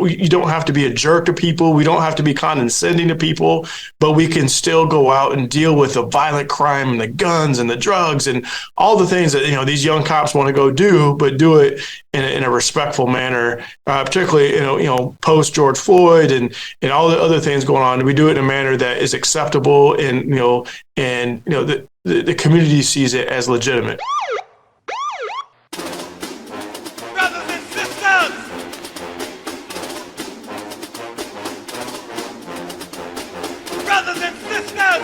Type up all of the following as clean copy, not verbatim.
you don't have to be a jerk to people. We don't have to be condescending to people, but we can still go out and deal with the violent crime and the guns and the drugs and all the things that, these young cops want to go do, but do it in a respectful manner, particularly, post George Floyd and all the other things going on. We do it in a manner that is acceptable and, the community sees it as legitimate. Brothers and sisters, brothers and sisters,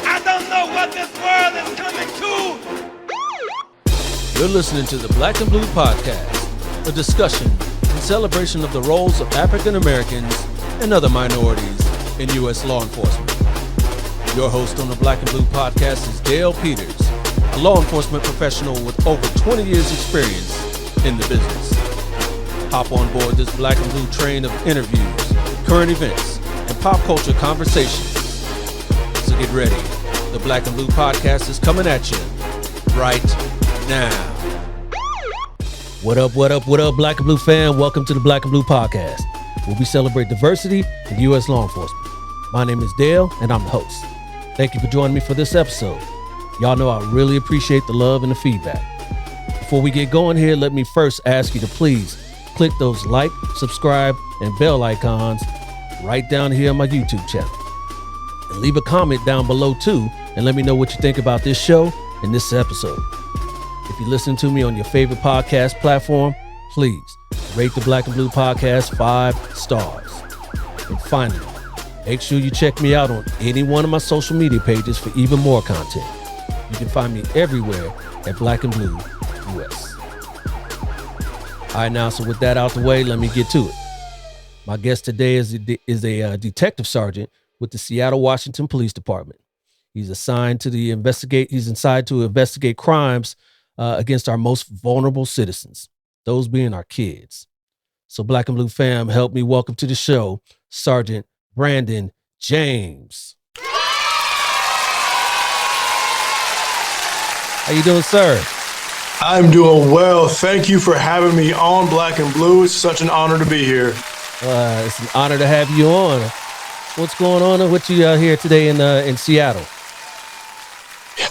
I don't know what this world is coming to. You're listening to the Black and Blue Podcast, a discussion and celebration of the roles of African Americans and other minorities in U.S. law enforcement. Your host on the Black and Blue Podcast is Dale Peters, a law enforcement professional with over 20 years experience in the business. Hop on board this Black and Blue train of interviews, current events, and pop culture conversations. So get ready. The Black and Blue Podcast is coming at you right now. What up, Black and Blue fan? Welcome to the Black and Blue Podcast, where we celebrate diversity in U.S. law enforcement. My name is Dale, and I'm the host. Thank you for joining me for this episode. Y'all know I really appreciate the love and the feedback. Before we get going here, let me first ask you to please click those like, subscribe, and bell icons right down here on my YouTube channel. And leave a comment down below too, and let me know what you think about this show and this episode. If you listen to me on your favorite podcast platform, please rate the Black and Blue Podcast 5 stars. And finally, make sure you check me out on any one of my social media pages for even more content. You can find me everywhere at Black and Blue US. All right, now, so with that out the way, let me get to it. My guest today is a detective sergeant with the Seattle, Washington Police Department. He's assigned to investigate crimes against our most vulnerable citizens, those being our kids. So Black and Blue fam, help me welcome to the show, Sergeant Brandon James. How you doing, sir? I'm doing well. Thank you for having me on Black and Blue. It's such an honor to be here. It's an honor to have you on. What's going on with you out here today in Seattle?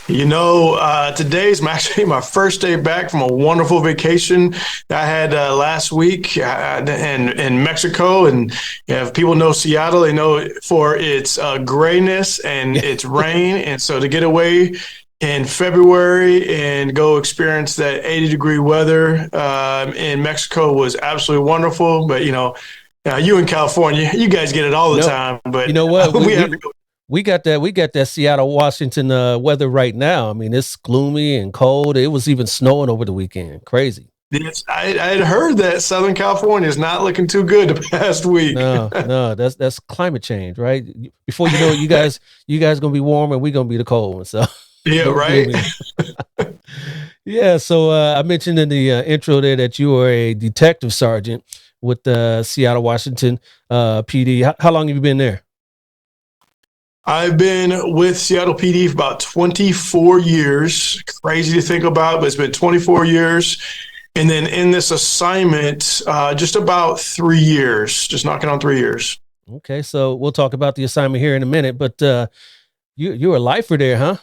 Today's actually my first day back from a wonderful vacation that I had last week in Mexico. And if people know Seattle, they know it for its grayness and its rain. And so to get away in February and go experience that 80-degree weather in Mexico was absolutely wonderful. But, you in California, you guys get it all the time. But you know what? We got that Seattle, Washington weather right now. I mean, it's gloomy and cold. It was even snowing over the weekend. Crazy. Yes, I had heard that Southern California is not looking too good the past week. No, that's climate change, right? Before you know it, you guys gonna be warm and we gonna be the cold one. So yeah, right. Yeah. So I mentioned in the intro there that you are a detective sergeant with the Seattle, Washington PD. How long have you been there? I've been with Seattle PD for about 24 years. Crazy to think about, but it's been 24 years. And then in this assignment, just about 3 years, just knocking on 3 years. Okay, so we'll talk about the assignment here in a minute, but you're a lifer there, huh?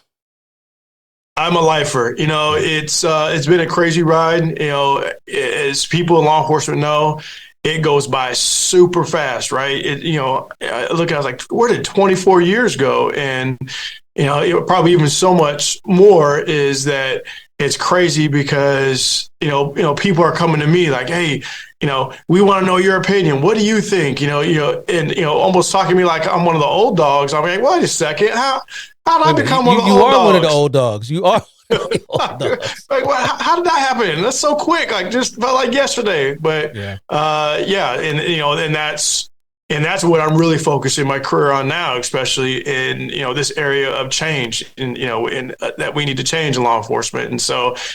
I'm a lifer. It's been a crazy ride. As people in law enforcement know, it goes by super fast, right? I was like, where did 24 years go? And, probably even so much more is that it's crazy because, people are coming to me like, hey, we want to know your opinion. What do you think? Almost talking to me like I'm one of the old dogs. I'm like, wait a second. How did I become one of the old dogs? You are one of the old dogs. You are. Like, how did that happen? That's so quick. Like, just felt like yesterday. But and that's what I'm really focusing my career on now, especially in this area of change, and that we need to change in law enforcement,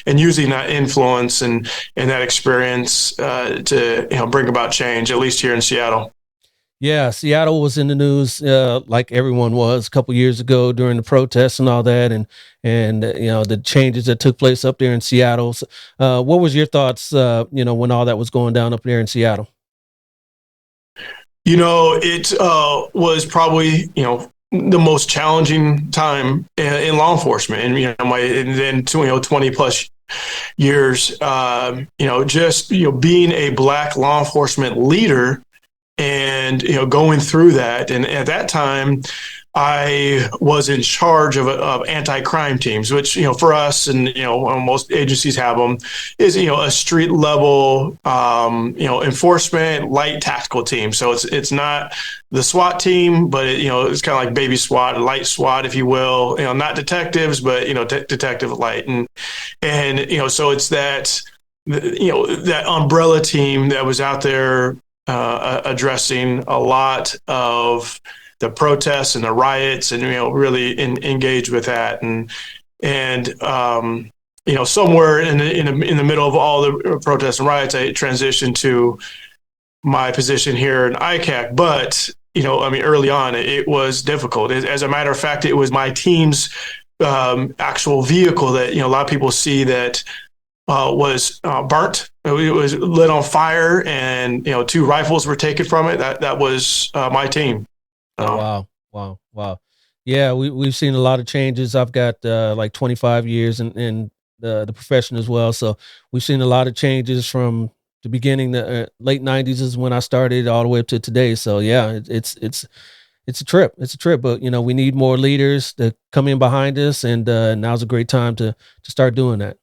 and using that influence and that experience to bring about change, at least here in Seattle. Yeah, Seattle was in the news, like everyone was a couple years ago during the protests and all that, and the changes that took place up there in Seattle. So, what was your thoughts, when all that was going down up there in Seattle? It was probably, the most challenging time in law enforcement, and and then 20 plus years. Just being a black law enforcement leader, and going through that, and at that time I was in charge of anti-crime teams, which for us, and most agencies have them, is a street level enforcement light tactical team. So it's not the SWAT team, but it's kind of like baby SWAT, light SWAT, if you will. Not detectives, but detective light, and so it's that that umbrella team that was out there addressing a lot of the protests and the riots, and really engage with that, and somewhere in the middle of all the protests and riots, I transitioned to my position here in ICAC. But early on, it was difficult. As a matter of fact, it was my team's actual vehicle that a lot of people see that was burnt. It was lit on fire, and 2 rifles were taken from it. That was my team. Oh, wow. Yeah, we've seen a lot of changes. I've got like 25 years in the profession as well, so we've seen a lot of changes from the beginning. The late 90s is when I started, all the way up to today. So yeah, it's a trip. It's a trip, but we need more leaders to come in behind us, and now's a great time to start doing that.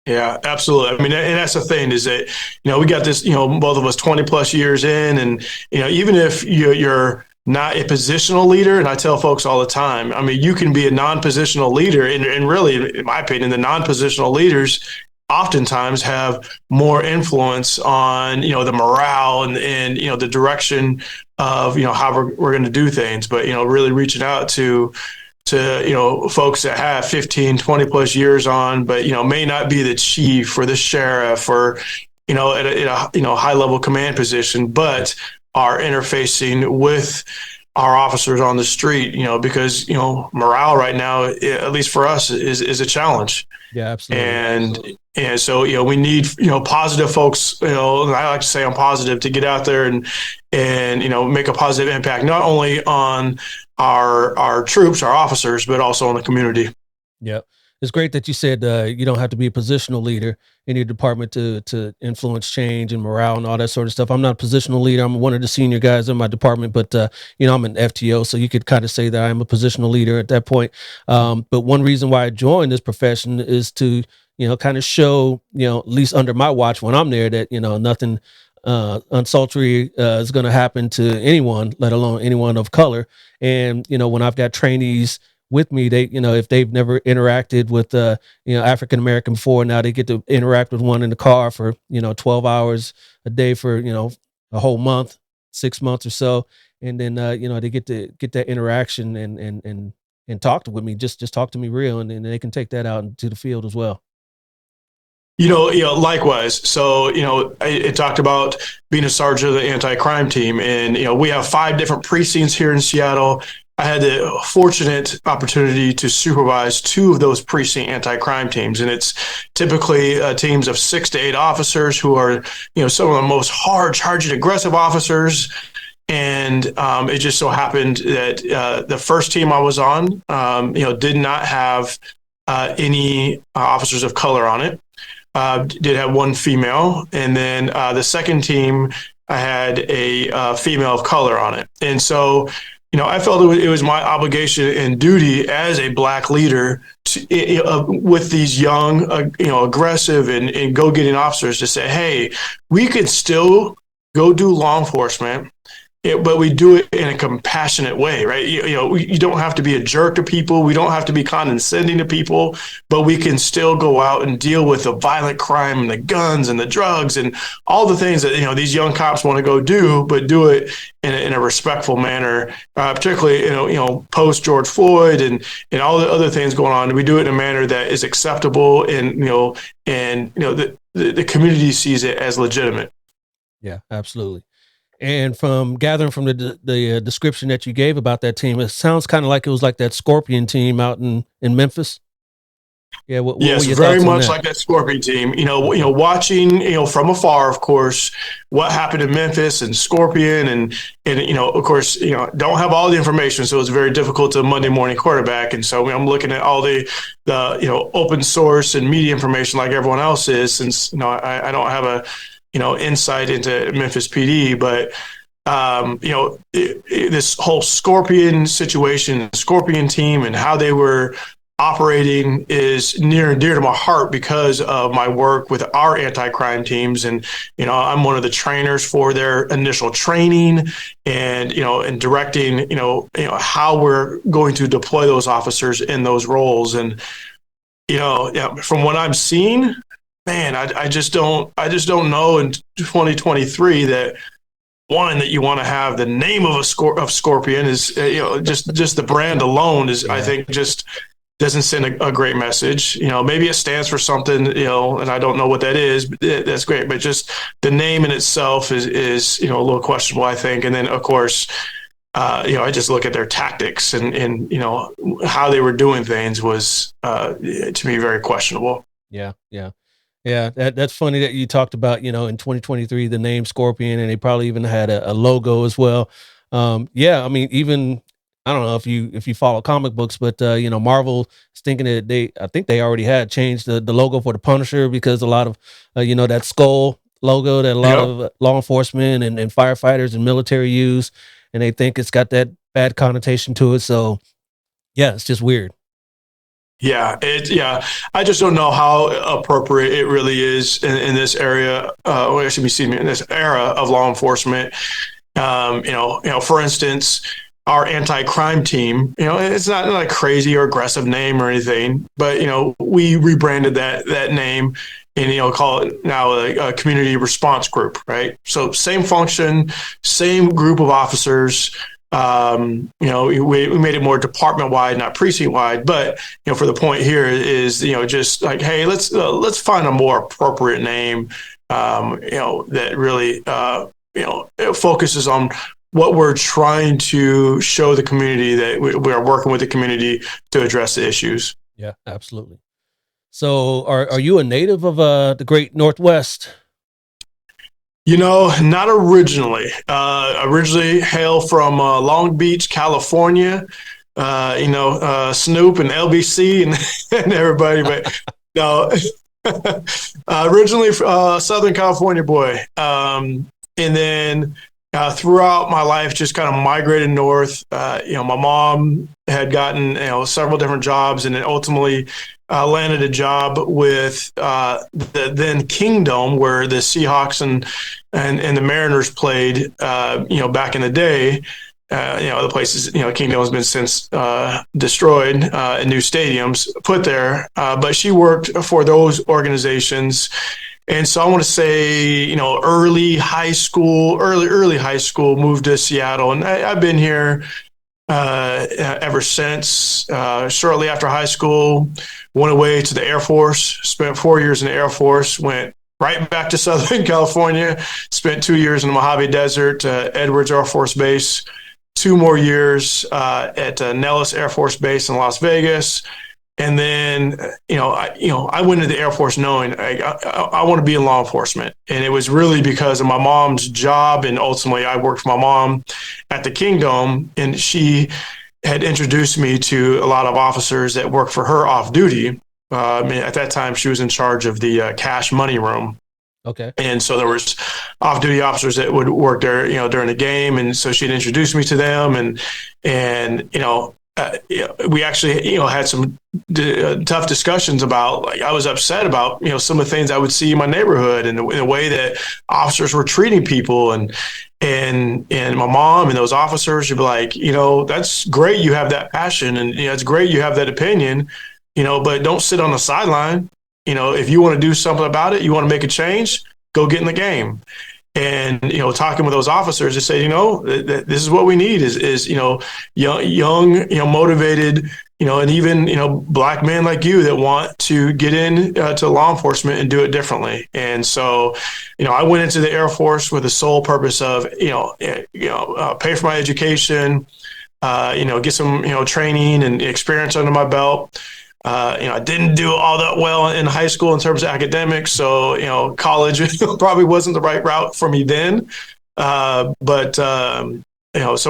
Yeah, absolutely. I mean, and that's the thing, is that, we got this, both of us 20 plus years in, and, even if you're not a positional leader, and I tell folks all the time, I mean, you can be a non-positional leader, and really, in my opinion, the non-positional leaders oftentimes have more influence on, the morale and the direction of, how we're going to do things. But, really reaching out to folks that have 15, 20 plus years on, but may not be the chief or the sheriff or at a high level command position, but are interfacing with our officers on the street, because morale right now, at least for us, is a challenge. Yeah, absolutely. And so we need positive folks. I like to say I'm positive, to get out there and make a positive impact, not only on our troops, our officers, but also on the community. Yeah. It's great that you said you don't have to be a positional leader in your department to influence change and morale and all that sort of stuff. I'm not a positional leader. I'm one of the senior guys in my department, but I'm an FTO, so you could kind of say that I'm a positional leader at that point. But one reason why I joined this profession is to kind of show, at least under my watch when I'm there, that nothing unsultry is going to happen to anyone, let alone anyone of color. And when I've got trainees with me, they if they've never interacted with African American before, now they get to interact with one in the car for 12 hours a day for a whole month, 6 months or so, and then they get to get that interaction and talk with me, just talk to me real, and then they can take that out into the field as well. Likewise. So, it talked about being a sergeant of the anti-crime team, and we have 5 different precincts here in Seattle. I had the fortunate opportunity to supervise 2 of those precinct anti-crime teams, and it's typically teams of 6 to 8 officers who are, some of the most hard-charging, aggressive officers. And it just so happened that the first team I was on, did not have any officers of color on it. Did have 1 female, and then the second team, I had a female of color on it, and so. I felt it was my obligation and duty as a black leader with these young, aggressive and go-getting officers to say, hey, we could still go do law enforcement, but we do it in a compassionate way, right? You don't have to be a jerk to people. We don't have to be condescending to people, but we can still go out and deal with the violent crime and the guns and the drugs and all the things that, these young cops want to go do, but do it in a respectful manner, particularly, post George Floyd and all the other things going on. We do it in a manner that is acceptable, and, the community sees it as legitimate. Yeah, absolutely. And from gathering from the description that you gave about that team, it sounds kind of like it was like that Scorpion team out in Memphis. Yeah, what were Yes, your very thoughts on much that? like that Scorpion team. Okay. Watching, from afar, of course, what happened in Memphis and Scorpion, and of course, don't have all the information, so it's very difficult to Monday morning quarterback. And so I'm looking at all the open source and media information like everyone else is, since I don't have a insight into Memphis PD, but this whole Scorpion situation, Scorpion team, and how they were operating is near and dear to my heart because of my work with our anti-crime teams. And, I'm one of the trainers for their initial training and directing, how we're going to deploy those officers in those roles. And, from what I'm seeing, man, I just don't know in 2023 that one, that you want to have the name of of Scorpion is, just the brand alone is, I think, just doesn't send a great message. Maybe it stands for something, and I don't know what that is, but that's great. But just the name in itself is a little questionable, I think. And then, of course, I just look at their tactics and how they were doing things was, to me, very questionable. Yeah, yeah. Yeah, that's funny that you talked about, in 2023, the name Scorpion, and they probably even had a logo as well. Yeah, I mean, even I don't know if you follow comic books, but Marvel is thinking that I think they already had changed the logo for the Punisher, because a lot of that skull logo that a lot Yep. of law enforcement and firefighters and military use, and they think it's got that bad connotation to it. So yeah, it's just weird. Yeah. I just don't know how appropriate it really is in this area, or excuse me, in this era of law enforcement. For instance, our anti-crime team, it's not like a crazy or aggressive name or anything, but we rebranded that name and call it now a community response group, right? So same function, same group of officers. We made it more department wide, not precinct wide. But for the point here is just like, hey, let's find a more appropriate name. That really it focuses on what we're trying to show the community, that we are working with the community to address the issues. Yeah, absolutely. So are you a native of the Great Northwest? Not originally. Originally hail from Long Beach, California. Snoop and LBC and everybody, but no. Originally Southern California boy, and then throughout my life just kind of migrated north. My mom had gotten several different jobs, and then ultimately landed a job with the then Kingdom, where the Seahawks and the Mariners played. Back in the day. The places, Kingdom has been since destroyed, and new stadiums put there. But she worked for those organizations. And so I want to say, early high school, moved to Seattle. And I've been here ever since. Shortly after high school, went away to the Air Force, spent 4 years in the Air Force, went right back to Southern California, spent 2 years in the Mojave Desert, Edwards Air Force Base, 2 more years at Nellis Air Force Base in Las Vegas. And then, I went into the Air Force knowing I want to be in law enforcement. And it was really because of my mom's job. And ultimately, I worked for my mom at the Kingdom, and she had introduced me to a lot of officers that worked for her off duty. At that time, she was in charge of the cash money room. Okay. And so there was off-duty officers that would work there, during the game. And so she'd introduced me to them. And we actually, had some tough discussions about, like, I was upset about, some of the things I would see in my neighborhood and the way that officers were treating people. And my mom and those officers would be like, that's great. You have that passion, and, it's great. You have that opinion, but don't sit on the sideline. If you want to do something about it, you want to make a change, go get in the game. And, talking with those officers, they say, this is what we need is young, motivated, and even, black men like you that want to get in to law enforcement and do it differently. And so, I went into the Air Force with the sole purpose of, pay for my education, get some, training and experience under my belt. I didn't do all that well in high school in terms of academics. So, college probably wasn't the right route for me then. So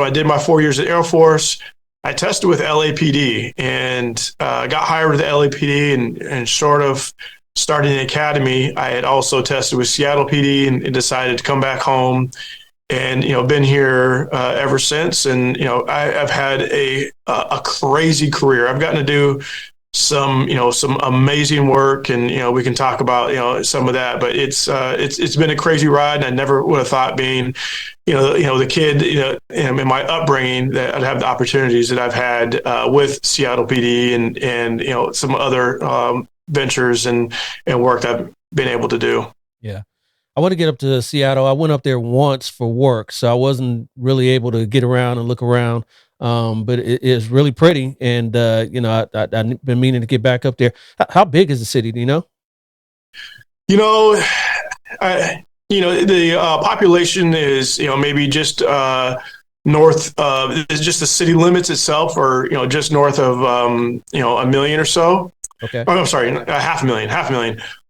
I did my 4 years at Air Force. I tested with LAPD and got hired with the LAPD and sort of started an academy. I had also tested with Seattle PD and decided to come back home and, been here ever since. And, I've had a crazy career. I've gotten to do some amazing work, and we can talk about some of that. But it's been a crazy ride, and I never would have thought being the kid in my upbringing that I'd have the opportunities that I've had with Seattle PD and some other ventures and work that I've been able to do. Yeah. I want to get up to Seattle. I went up there once for work, so I wasn't really able to get around and look around. But it is really pretty, and I've been meaning to get back up there. How big is the city? Do you know? The population is maybe just north of just the city limits itself, or just north of a million or so. Okay. Oh, I'm sorry, half a million.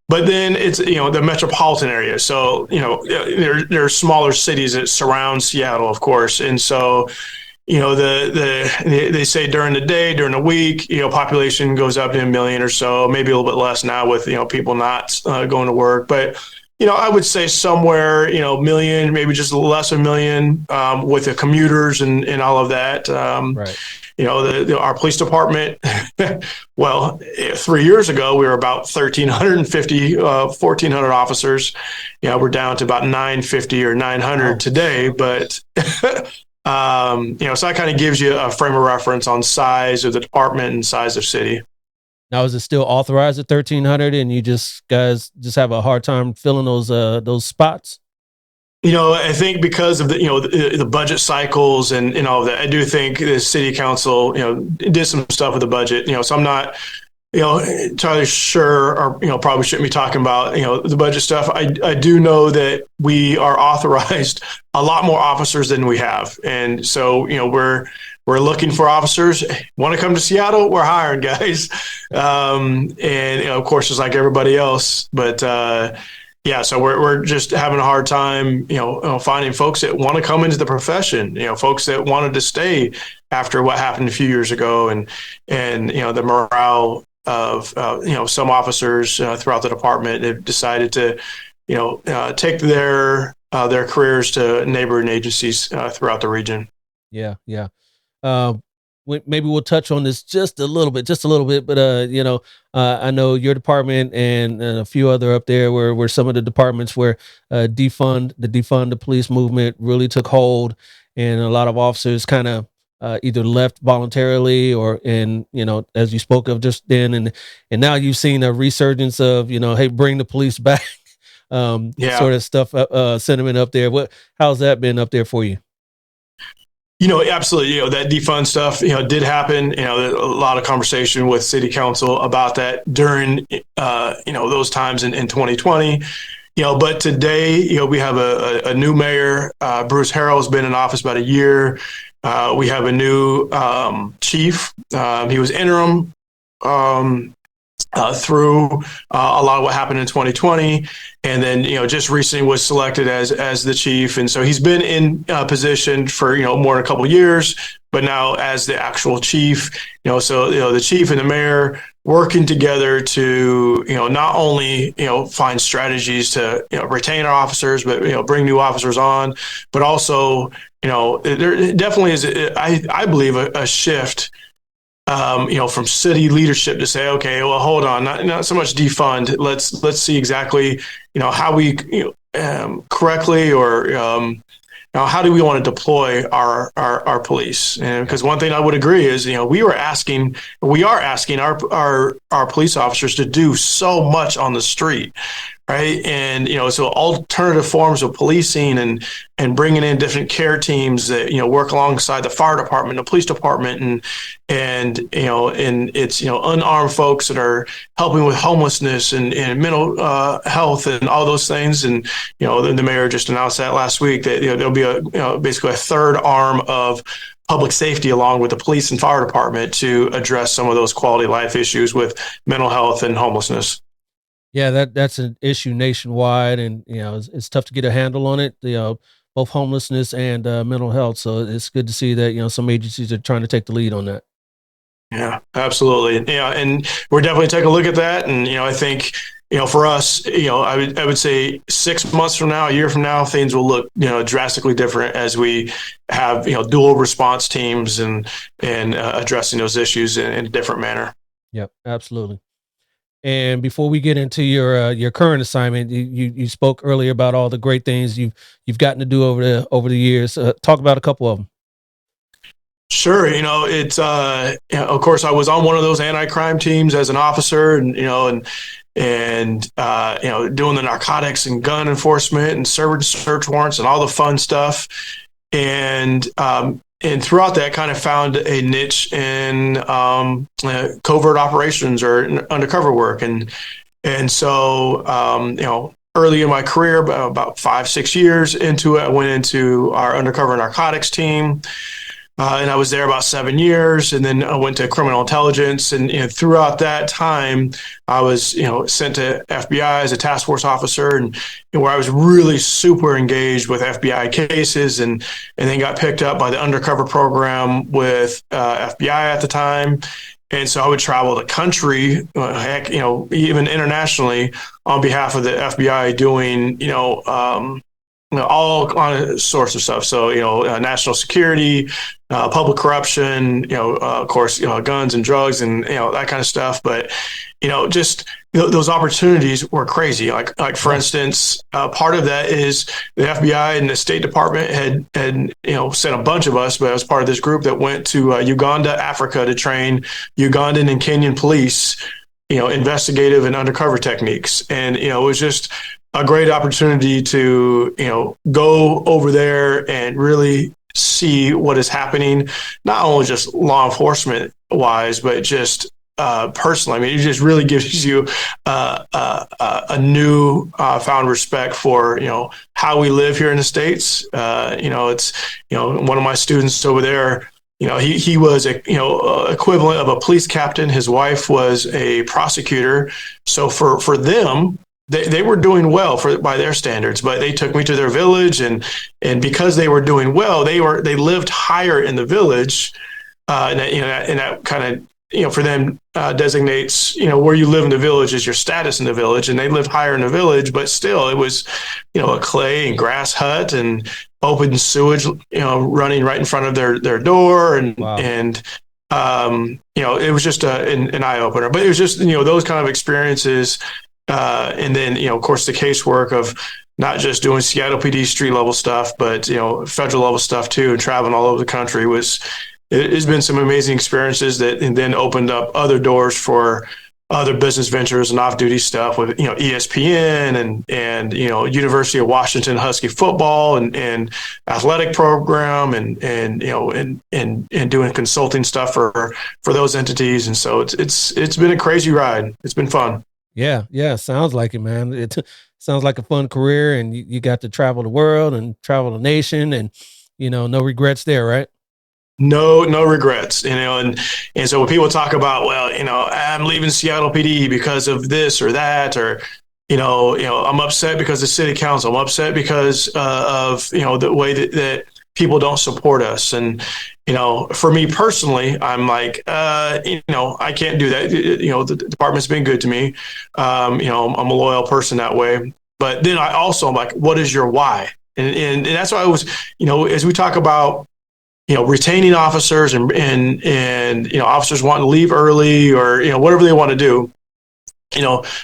But then it's the metropolitan area. So there are smaller cities that surround Seattle, of course, and so. They say during the day, during the week, population goes up to a million or so, maybe a little bit less now with, people not going to work. But, I would say somewhere, million, maybe just less than a million with the commuters and all of that. Right. Our police department, well, 3 years ago, we were about 1,400 officers. We're down to about 950 or 900 today. But so that kind of gives you a frame of reference on size of the department and size of city. Now, is it still authorized at 1,300, and you guys have a hard time filling those spots? I think because of the budget cycles and all of that, I do think the city council, did some stuff with the budget. So I'm not, entirely sure, or probably shouldn't be talking about the budget stuff. I do know that we are authorized a lot more officers than we have, and so we're looking for officers. Want to come to Seattle? We're hiring, guys, and of course, just like everybody else. But so we're just having a hard time, finding folks that want to come into the profession. Folks that wanted to stay after what happened a few years ago, and the morale of some officers throughout the department have decided to take their careers to neighboring agencies throughout the region. Yeah. Maybe we'll touch on this just a little bit, but I know your department and a few other up there were some of the departments where defund the police movement really took hold, and a lot of officers kind of either left voluntarily as you spoke of just then, and now you've seen a resurgence of, hey, bring the police back, sort of stuff, sentiment up there. How's that been up there for you? Absolutely. That defund stuff, did happen. A lot of conversation with city council about that during, those times in 2020. But today, we have a new mayor. Bruce Harrell's been in office about a year. We have a new chief. He was interim through a lot of what happened in 2020, and then just recently was selected as the chief, and so he's been in position for more than a couple of years, but now as the actual chief, so the chief and the mayor working together to not only find strategies to retain our officers, but bring new officers on, but also there definitely is I believe a shift. From city leadership to say, okay, well, hold on, not so much defund. Let's see exactly, how we correctly or how do we want to deploy our police? And because one thing I would agree is, we are asking our police officers to do so much on the street, right? And so alternative forms of policing and bringing in different care teams that work alongside the fire department, the police department, and it's unarmed folks that are helping with homelessness and mental health and all those things. And the mayor just announced that last week that there'll be basically a third arm of public safety along with the police and fire department to address some of those quality of life issues with mental health and homelessness. Yeah, that's an issue nationwide, and it's tough to get a handle on it. Both homelessness and mental health. So it's good to see that some agencies are trying to take the lead on that. Yeah, absolutely. And we're definitely taking a look at that. And I think for us, I would say 6 months from now, a year from now, things will look drastically different as we have dual response teams and addressing those issues in a different manner. Yep, absolutely. And before we get into your current assignment, you spoke earlier about all the great things you've gotten to do over the years. Talk about a couple of them. Sure, it's of course I was on one of those anti-crime teams as an officer, and doing the narcotics and gun enforcement and serving search warrants and all the fun stuff, and throughout that, kind of found a niche in covert operations or undercover work. And so, early in my career, about 5-6 years into it, I went into our undercover narcotics team. And I was there about 7 years, and then I went to criminal intelligence. And throughout that time, I was sent to FBI as a task force officer, and where I was really super engaged with FBI cases, and then got picked up by the undercover program with FBI at the time. And so I would travel the country, even internationally, on behalf of the FBI, doing all sorts of stuff. So, national security, public corruption, of course, guns and drugs and, that kind of stuff. But, just those opportunities were crazy. Like for instance, part of that is the FBI and the State Department had sent a bunch of us, but I was part of this group that went to Uganda, Africa, to train Ugandan and Kenyan police, investigative and undercover techniques. And, it was just a great opportunity to, go over there and really see what is happening, not only just law enforcement wise, but just personally. I mean, it just really gives you a new found respect for, how we live here in the States. It's, one of my students over there, he was equivalent of a police captain. His wife was a prosecutor. So for them, they were doing well by their standards, but they took me to their village, and because they were doing well, they lived higher in the village, and that kind of for them designates where you live in the village is your status in the village, and they lived higher in the village, but still it was a clay and grass hut and open sewage running right in front of their door, and wow. and it was just an eye opener. But it was just those kind of experiences. And then, of course, the casework of not just doing Seattle PD street level stuff, but, federal level stuff too, and traveling all over the country it's been some amazing experiences that and then opened up other doors for other business ventures and off-duty stuff with, ESPN and University of Washington Husky football and athletic program and doing consulting stuff for those entities. And so it's been a crazy ride. It's been fun. Yeah. Sounds like it, man. It sounds like a fun career, and you got to travel the world and travel the nation, and, no regrets there, right? No regrets, and so when people talk about, well, I'm leaving Seattle PD because of this or that, or, I'm upset because of city council, I'm upset because of, the way that people don't support us. And, for me personally, I'm like, I can't do that. The department's been good to me. I'm a loyal person that way. But then I also am like, what is your why? And that's why I was, as we talk about, retaining officers and officers wanting to leave early or, whatever they want to do,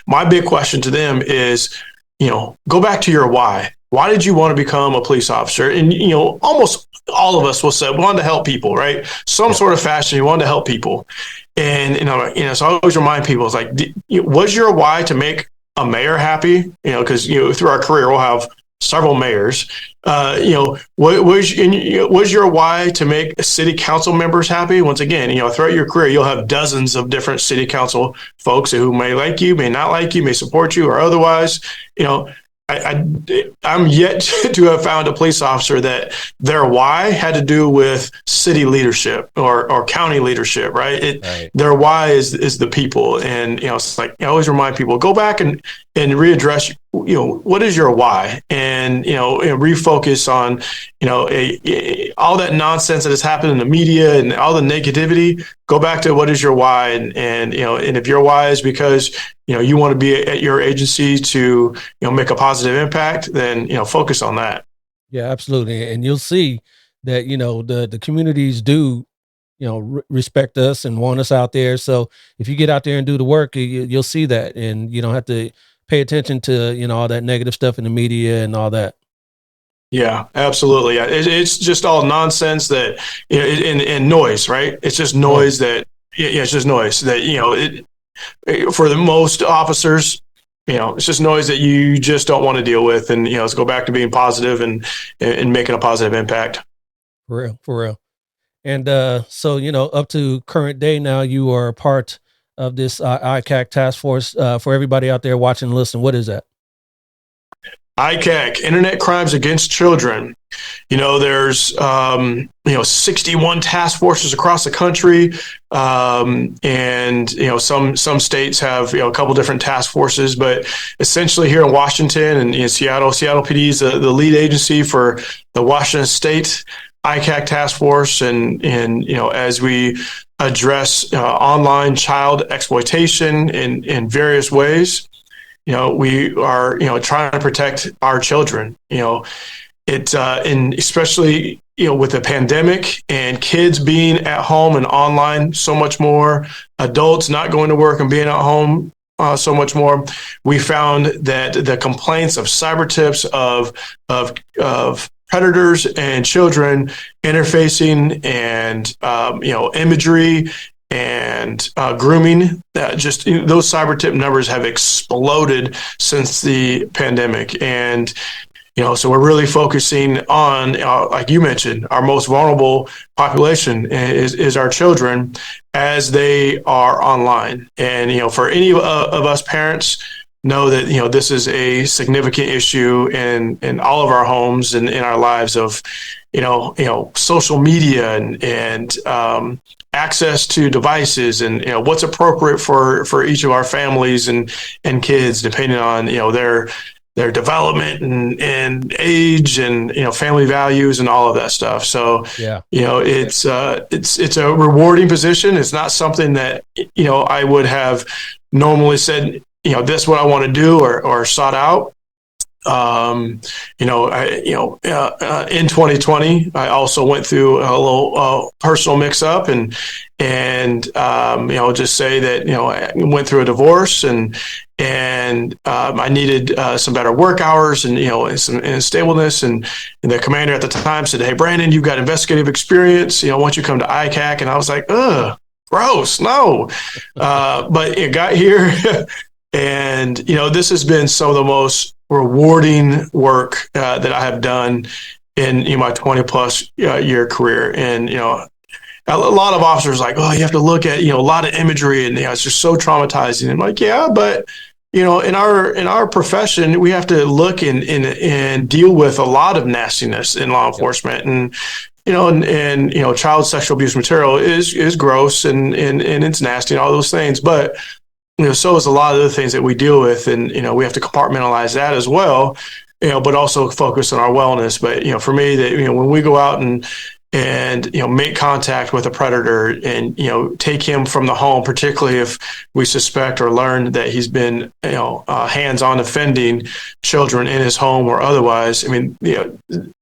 my big question to them is, go back to your why. Why did you want to become a police officer? And, almost all of us will say, we wanted to help people, right? Some sort of fashion, you wanted to help people. And, so I always remind people, it's like, was your why to make a mayor happy, because, through our career, we'll have several mayors. Was your why to make city council members happy? Once again, throughout your career, you'll have dozens of different city council folks who may like you, may not like you, may support you, or otherwise. I'm yet to have found a police officer that their why had to do with city leadership or county leadership, right? Right. Their why is the people. And, it's like, I always remind people, go back and readdress, what is your why? And, refocus on, all that nonsense that has happened in the media and all the negativity. Go back to what is your why? And if your why is because, you want to be at your agency to, make a positive impact, then, focus on that. Yeah, absolutely. And you'll see that, the communities do, respect us and want us out there. So if you get out there and do the work, you'll see that, and you don't have to pay attention to, all that negative stuff in the media and all that. Yeah, absolutely. Yeah. It's just all nonsense that, and noise, right? It's just noise it's just noise that, for the most officers, it's just noise that you just don't want to deal with. And, let's go back to being positive and making a positive impact. For real. And so, up to current day now, you are a part of this ICAC task force. For everybody out there watching and listening, what is that? ICAC, Internet Crimes Against Children. There's 61 task forces across the country, and some states have a couple different task forces, but essentially here in Washington and in Seattle PD is the lead agency for the Washington State ICAC task force, and as we address online child exploitation in various ways. We are, trying to protect our children. And especially, with the pandemic and kids being at home and online so much more, adults not going to work and being at home so much more. We found that the complaints of cyber tips of predators and children interfacing and, imagery and grooming, just those cyber tip numbers have exploded since the pandemic. And, so we're really focusing on, like you mentioned, our most vulnerable population is our children as they are online. And, for any of us parents, know that, this is a significant issue in all of our homes and in our lives of, social media and access to devices and, what's appropriate for each of our families and kids, depending on, their development and age and, family values and all of that stuff. So, yeah, it's a rewarding position. It's not something that, I would have normally said, this is what I want to do or sought out. In 2020, I also went through a little personal mix up and just say that, I went through a divorce and I needed some better work hours and, some stableness. And the commander at the time said, "Hey, Brandon, you've got investigative experience. Why don't you come to ICAC?" And I was like, "Ugh, gross, no." But it got here. And, this has been some of the most rewarding work that I have done in my 20 plus year career. And, a lot of officers are like, "Oh, you have to look at, a lot of imagery and it's just so traumatizing." I'm like, yeah, but, in our profession, we have to look and deal with a lot of nastiness in law enforcement. And, child sexual abuse material is gross and it's nasty and all those things. But, so is a lot of the things that we deal with, and we have to compartmentalize that as well, but also focus on our wellness. But for me, that when we go out and make contact with a predator and take him from the home, particularly if we suspect or learn that he's been hands-on offending children in his home or otherwise. I mean,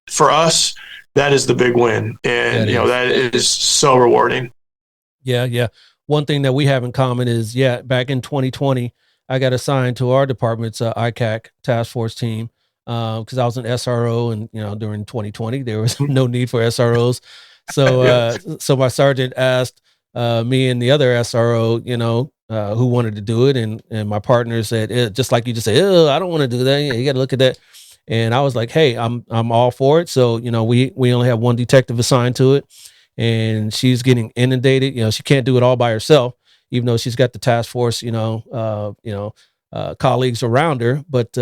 for us, that is the big win, and that is so rewarding. Yeah. One thing that we have in common is, back in 2020, I got assigned to our department's ICAC task force team because I was an SRO, and during 2020 there was no need for SROs. So so my sergeant asked me and the other SRO, who wanted to do it, and my partner said, just like you just said, I don't want to do that. Yeah, you got to look at that. And I was like, hey, I'm all for it. So we only have one detective assigned to it, and she's getting inundated. She can't do it all by herself, even though she's got the task force, colleagues around her. But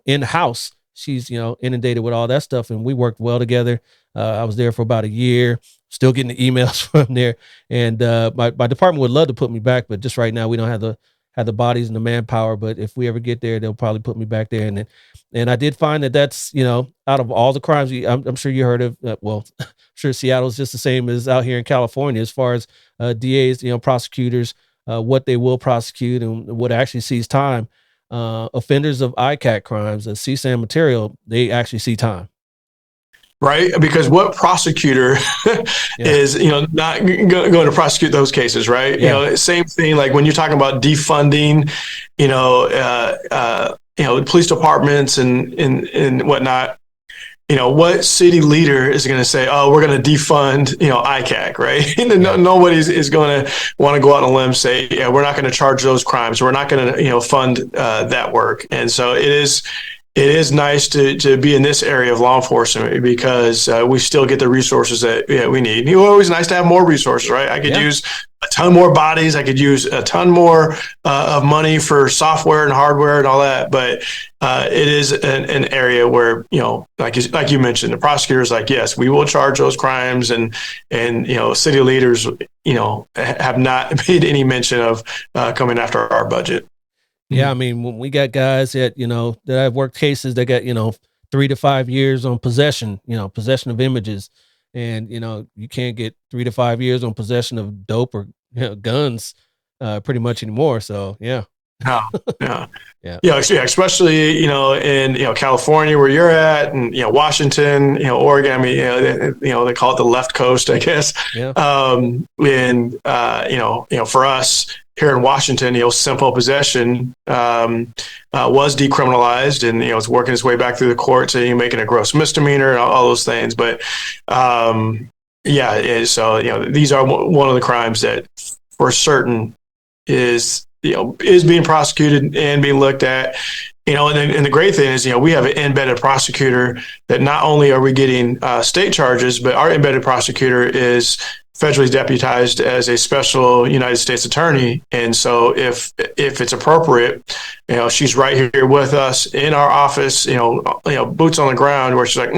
in house, she's inundated with all that stuff, and we worked well together. I was there for about a year, still getting the emails from there. And my department would love to put me back, but just right now we don't have the bodies and the manpower. But if we ever get there, they'll probably put me back there. And I did find that's out of all the crimes, I'm sure you heard of. Well, I'm sure Seattle's just the same as out here in California as far as DAs, prosecutors, what they will prosecute and what actually sees time. Offenders of ICAC crimes, CSAM material, they actually see time. Right, because what prosecutor is not going to prosecute those cases, right? Yeah. Same thing. Like when you're talking about defunding, police departments and whatnot. What city leader is going to say, "Oh, we're going to defund ICAC," right? Nobody's is going to want to go out on a limb and say, "Yeah, we're not going to charge those crimes. We're not going to fund that work." And so it is nice to be in this area of law enforcement because we still get the resources that we need. It's always nice to have more resources, right? I could use a ton more bodies. I could use a ton more of money for software and hardware and all that. But it is an area where, like you mentioned, the prosecutors like, yes, we will charge those crimes. And city leaders, have not made any mention of coming after our budget. Yeah, I mean, when we got guys that that I've worked cases that got 3 to 5 years on possession, possession of images, and you can't get 3 to 5 years on possession of dope or guns, pretty much anymore. So yeah. Especially in California where you're at, and Washington, Oregon. I mean, they call it the left coast, I guess. Yeah. For us here in Washington, simple possession was decriminalized, and it's working its way back through the courts, and making a gross misdemeanor and all those things. But so these are one of the crimes that for certain is being prosecuted and being looked at. And the great thing is, we have an embedded prosecutor that not only are we getting state charges, but our embedded prosecutor is federally deputized as a special United States attorney. And so if it's appropriate, she's right here with us in our office, boots on the ground, where she's like,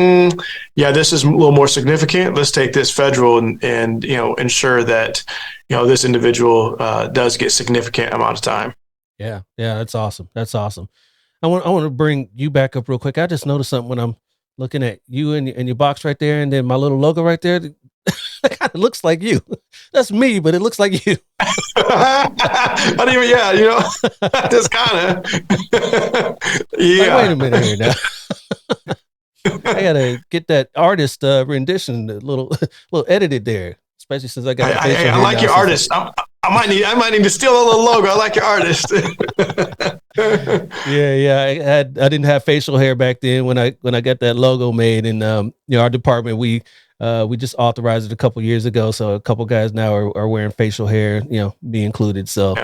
this is a little more significant. Let's take this federal and ensure that, this individual does get significant amount of time. Yeah. That's awesome. I want to bring you back up real quick. I just noticed something when I'm looking at you and your box right there, and then my little logo right there. It kind of looks like you. That's me, but it looks like you. Just kind of. Yeah. Wait a minute here now. I gotta get that artist rendition a little edited there, especially since I got. I like your artist. I might need to steal a little logo. I like your artist. Yeah. I didn't have facial hair back then when I got that logo made, and our department we just authorized it a couple years ago, so a couple guys now are wearing facial hair, me included. So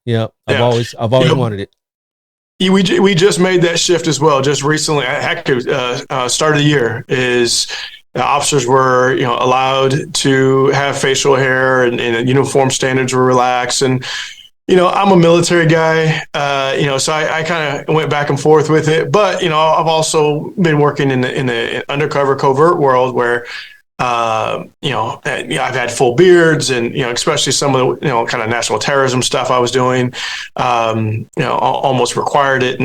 I've always wanted it. We just made that shift as well. Just recently, start of the year is officers were allowed to have facial hair, and uniform standards were relaxed. And I'm a military guy, so I kind of went back and forth with it. But I've also been working in the undercover covert world where I've had full beards, and especially some of the kind of national terrorism stuff I was doing, almost required it,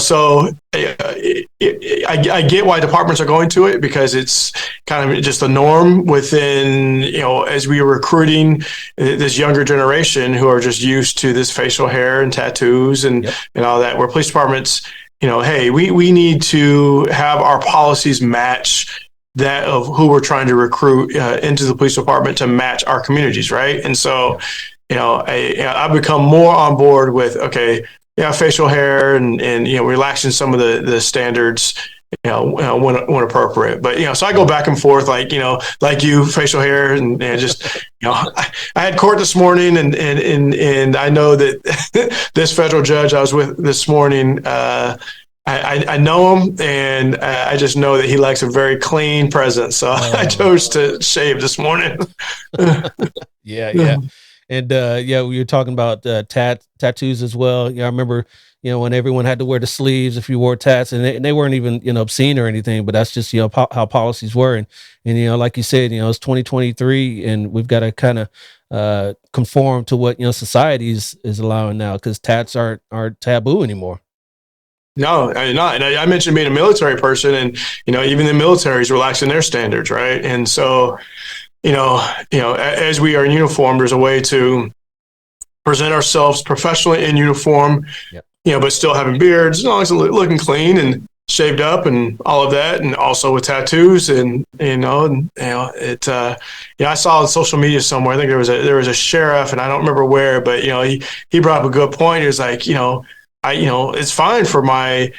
so I get why departments are going to it, because it's kind of just the norm within, as we are recruiting this younger generation who are just used to this facial hair and tattoos and all that, where police departments, hey, we need to have our policies match that of who we're trying to recruit into the police department to match our communities, right? And so, I've become more on board with, facial hair and relaxing some of the standards when appropriate. But, so I go back and forth, like you, facial hair and just, I had court this morning and I know that this federal judge I was with this morning, I know him, and I just know that he likes a very clean presence. So I chose to shave this morning. Yeah. And we were talking about tattoos as well. I remember, when everyone had to wear the sleeves if you wore tats, and they weren't even, obscene or anything, but that's just, how policies were. And like you said, it's 2023 and we've got to kind of conform to what, society is allowing now, because tats aren't taboo anymore. No, not. And I mentioned being a military person, and even the military is relaxing their standards, right? And so, as we are in uniform, there's a way to present ourselves professionally in uniform, but still having beards, as long as looking clean and shaved up and all of that, and also with tattoos, and I saw on social media somewhere. I think there was a sheriff, and I don't remember where, but he brought up a good point. He was like, it's fine for my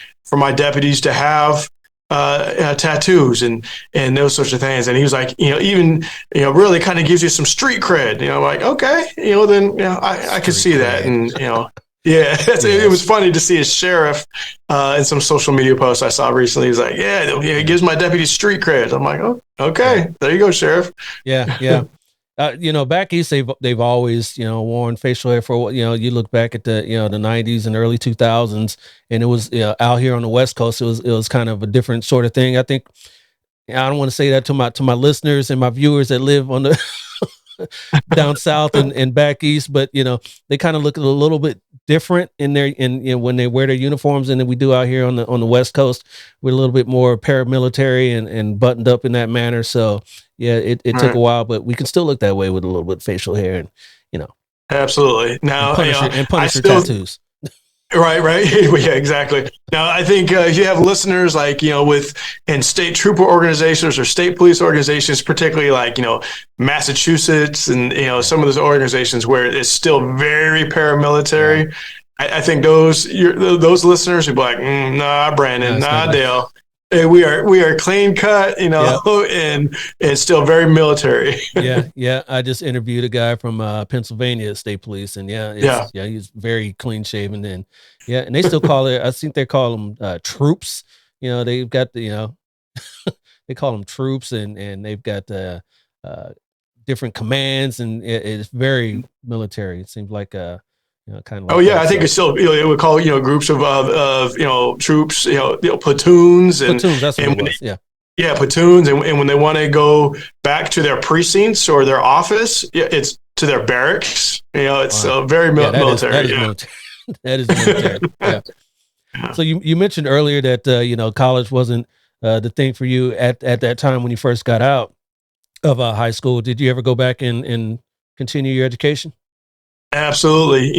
deputies to have tattoos and those sorts of things. And he was like, even really kind of gives you some street cred. I'm like, okay, then I could see that. And it was funny to see a sheriff in some social media posts I saw recently. He's like, it gives my deputies street cred. I'm like, oh, okay, there you go, sheriff. Yeah. Back east, they've always, worn facial hair for, you look back at the, the 90s and early 2000s, and it was out here on the West Coast. It was kind of a different sort of thing. I think, I don't want to say that to my listeners and my viewers that live on the down south and back east, but they kind of look a little bit different in their when they wear their uniforms, and then we do out here on the West Coast. We're a little bit more paramilitary and buttoned up in that manner. So it took a while, but we can still look that way with a little bit of facial hair, and absolutely. Now and Punisher tattoos. Right. Yeah, exactly. Now, I think if you have listeners in state trooper organizations or state police organizations, particularly Massachusetts and, some of those organizations where it's still very paramilitary, I think those listeners would be like, nah, Brandon, nah, Dale. We are clean cut, and still very military. Yeah. I just interviewed a guy from Pennsylvania State Police, and he's very clean shaven, and and they still call it. I think they call them troops. They've got the they call them troops, and they've got different commands, and it's very military. It seems like kind of. Like I think it's still it would call groups of troops, platoons and platoons. That's what it was. Yeah, platoons, and when they want to go back to their precincts or their office, it's to their barracks. It's very military. That is military. Yeah. So you mentioned earlier that college wasn't the thing for you at that time when you first got out of high school. Did you ever go back and continue your education? Absolutely.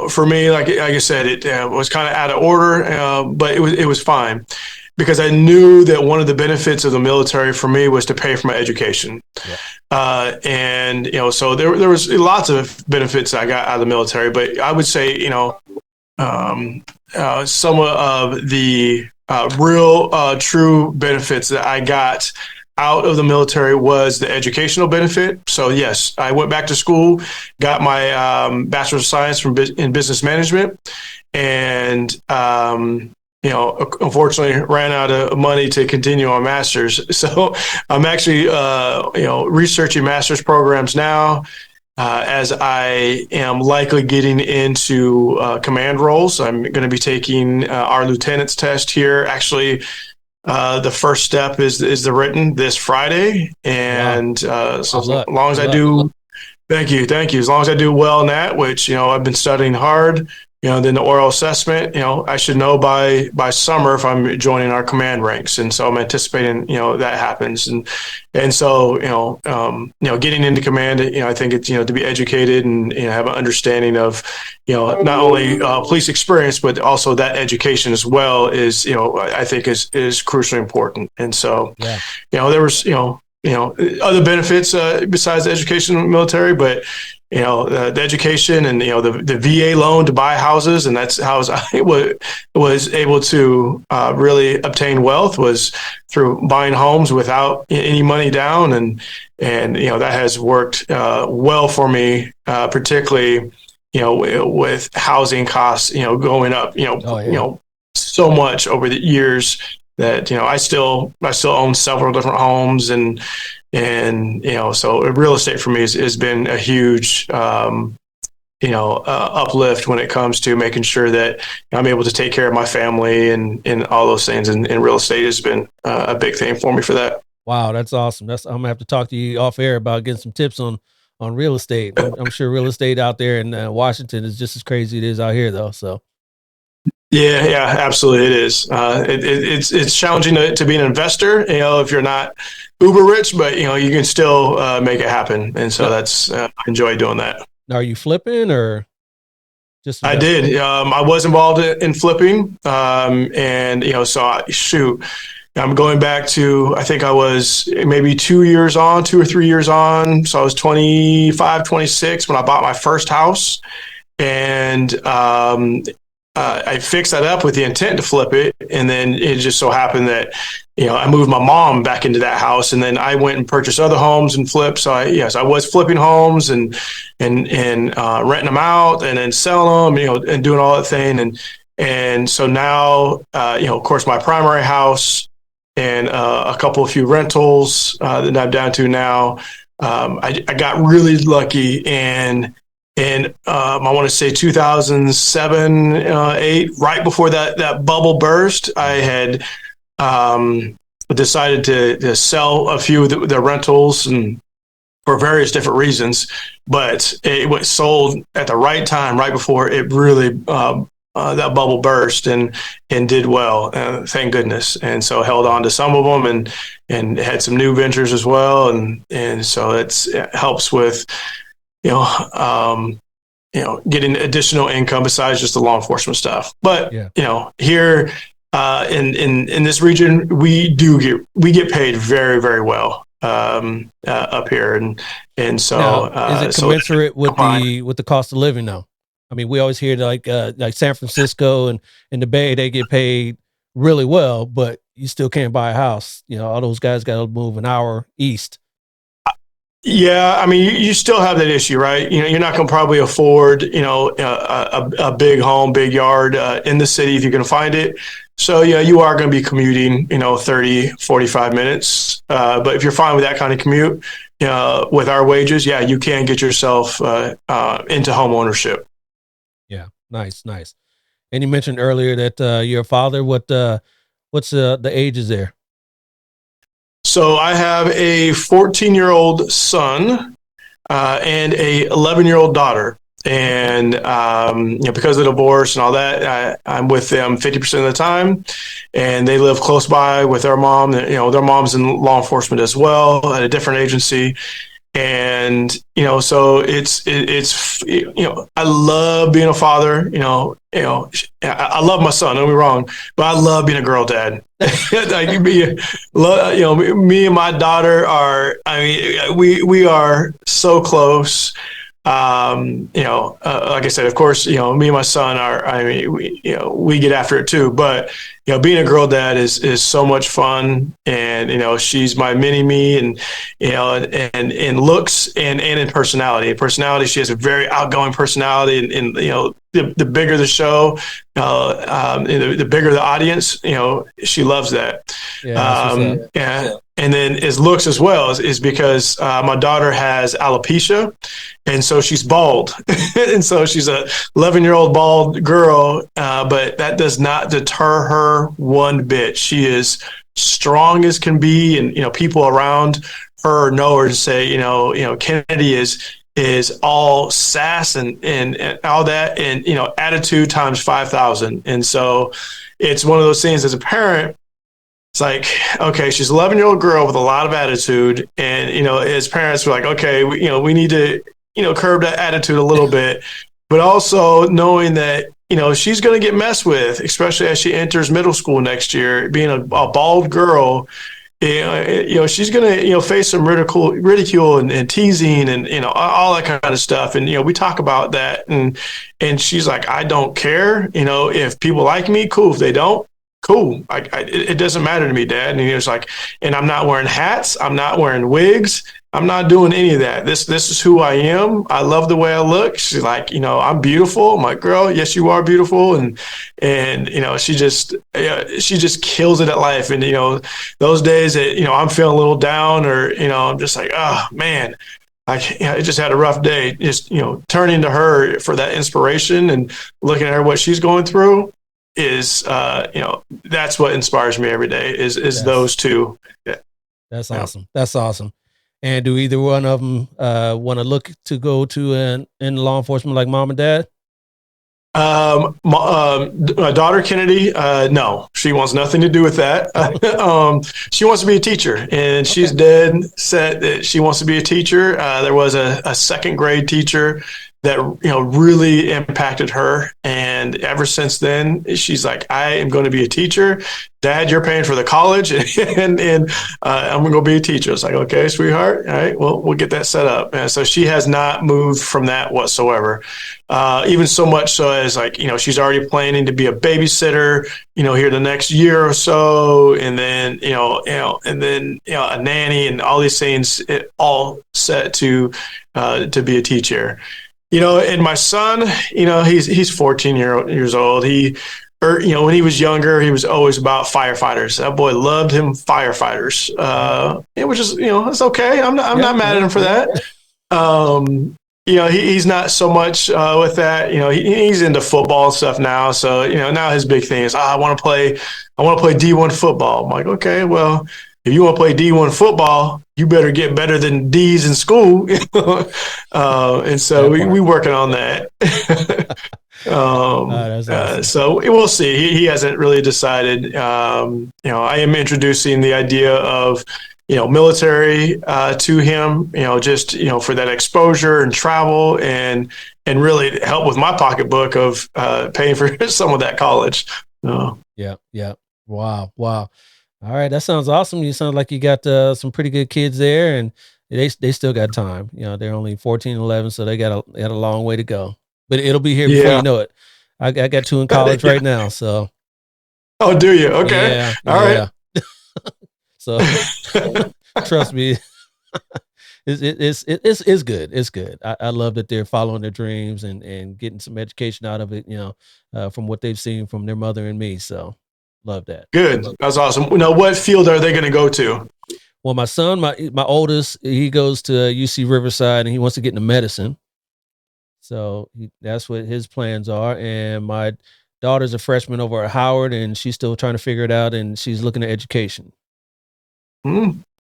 For me, like I said, it was kind of out of order, but it was fine because I knew that one of the benefits of the military for me was to pay for my education. Yeah. So there was lots of benefits I got out of the military, but I would say, some of the real true benefits that I got out of the military was the educational benefit. So yes, I went back to school, got my Bachelor of Science in Business Management, and unfortunately ran out of money to continue on master's. So I'm actually researching master's programs now, as I am likely getting into command roles. I'm going to be taking our lieutenant's test here. Actually, the first step is the written this Friday, and as long as I do, thank you. As long as I do well in that, which I've been studying hard, then the oral assessment, I should know by summer if I'm joining our command ranks, and so I'm anticipating that happens, and so getting into command, I think it's to be educated and have an understanding of not only police experience but also that education as well is I think is crucially important, and so there was other benefits besides the education in the military, but the education and, the VA loan to buy houses. And that's how I was able to really obtain wealth, was through buying homes without any money down. And that has worked well for me, particularly, with housing costs, going up, so much over the years that, I still own several different homes, and so real estate for me has been a huge, uplift when it comes to making sure that I'm able to take care of my family and all those things. And real estate has been a big thing for me for that. Wow, that's awesome. I'm gonna have to talk to you off air about getting some tips on real estate. I'm sure real estate out there in Washington is just as crazy as it is out here, though. So. Yeah, absolutely. It is. It's challenging to be an investor, if you're not uber rich, but, you can still make it happen. And so that's, I enjoy doing that. Are you flipping or just? I did. I was involved in flipping. I'm going back to, I think I was maybe 2 or 3 years on. So I was 25, 26 when I bought my first house, and, I fixed that up with the intent to flip it. And then it just so happened that, I moved my mom back into that house, and then I went and purchased other homes and flipped. So I was flipping homes and renting them out and then selling them, and doing all that thing. And so now, of course, my primary house and a few rentals that I'm down to now. I got really lucky, and I want to say 2007, 8, right before that bubble burst, I had decided to sell a few of the rentals, and for various different reasons. But it was sold at the right time, right before it really that bubble burst, and did well, thank goodness. And so held on to some of them, and had some new ventures as well, and so it helps with, getting additional income besides just the law enforcement stuff. But, here in this region, we get paid very, very well up here. And so now, is it commensurate with the cost of living though? I mean, we always hear like San Francisco and the Bay, they get paid really well, but you still can't buy a house. All those guys got to move an hour east. Yeah, I mean, you still have that issue, right? You're not going to probably afford, a big home, big yard in the city if you can find it. So, you are going to be commuting, 30, 45 minutes. But if you're fine with that kind of commute, with our wages, you can get yourself into home ownership. Yeah, nice. And you mentioned earlier that you're a father. What's the ages there? So I have a 14-year-old son and a 11-year-old daughter. And, because of the divorce and all that, I'm with them 50% of the time, and they live close by with their mom. Their mom's in law enforcement as well at a different agency. And, so it's, I love being a father, I love my son, don't get me wrong, but I love being a girl dad. Like, me and my daughter we are so close. Like I said, of course, me and my son we get after it too, but, being a girl dad is so much fun. And, she's my mini me, and, and in looks and in personality. She has a very outgoing personality, and the bigger the show, the bigger the audience, she loves that. Yeah. And then his looks as well is because my daughter has alopecia, and so she's bald. And so she's a 11-year-old bald girl, but that does not deter her one bit. She is strong as can be, and people around her know her to say, Kennedy is all sass and all that, and attitude times 5,000. And so it's one of those things as a parent. It's like, okay, she's an 11-year-old girl with a lot of attitude, and as parents, we're like, okay, we need to curb that attitude a little bit, but also knowing that she's going to get messed with, especially as she enters middle school next year. Being a bald girl, she's gonna, face some ridicule and teasing and all that kind of stuff. And we talk about that, and she's like, I don't care. If people like me, cool. If they don't, cool. It doesn't matter to me, Dad. And he was like, and I'm not wearing hats. I'm not wearing wigs. I'm not doing any of that. This is who I am. I love the way I look. She's like, I'm beautiful. I'm like, girl, yes, you are beautiful. And she just kills it at life. And, those days that, I'm feeling a little down or, I'm just like, oh man, I just had a rough day. Just, turning to her for that inspiration and looking at her, what she's going through is, that's what inspires me every day is those two. Yeah. That's awesome. That's awesome. And do either one of them want to look to go to in law enforcement like mom and dad? My daughter Kennedy, no, she wants nothing to do with that. She wants to be a teacher, and she's dead set that she wants to be a teacher. There was a second grade teacher that really impacted her, and ever since then she's like, I am going to be a teacher. Dad, you're paying for the college, and I'm going to go be a teacher. It's like, okay, sweetheart, all right, well, we'll get that set up. And so she has not moved from that whatsoever. Even so much so as like, she's already planning to be a babysitter, here the next year or so, and then a nanny and all these things, all set to be a teacher. And my son, he's 14 years old. When he was younger, he was always about firefighters. That boy loved him firefighters. Which is, it's okay. I'm not mad at him for that. He's not so much with that. He's into football and stuff now. So, now his big thing is, I want to play D1 football. I'm like, okay, well, if you want to play D1 football, you better get better than D's in school. And so we working on that. Awesome. So we'll see. He hasn't really decided. I am introducing the idea of, military to him, just, for that exposure and travel and really help with my pocketbook of paying for some of that college. Yeah. Wow. All right, that sounds awesome. You sound like you got some pretty good kids there, and they still got time. They're only 14 and 11, so they got a long way to go. But it'll be here before you know it. I got two in college right now, so. Oh, do you? Okay. Yeah, all right. So, trust me, it's good. It's good. I love that they're following their dreams and getting some education out of it. From what they've seen from their mother and me. So. Love that. Good. That's awesome. Now, what field are they going to go to? Well, my son, my oldest, he goes to UC Riverside and he wants to get into medicine. So that's what his plans are. And my daughter's a freshman over at Howard, and she's still trying to figure it out, and she's looking at education.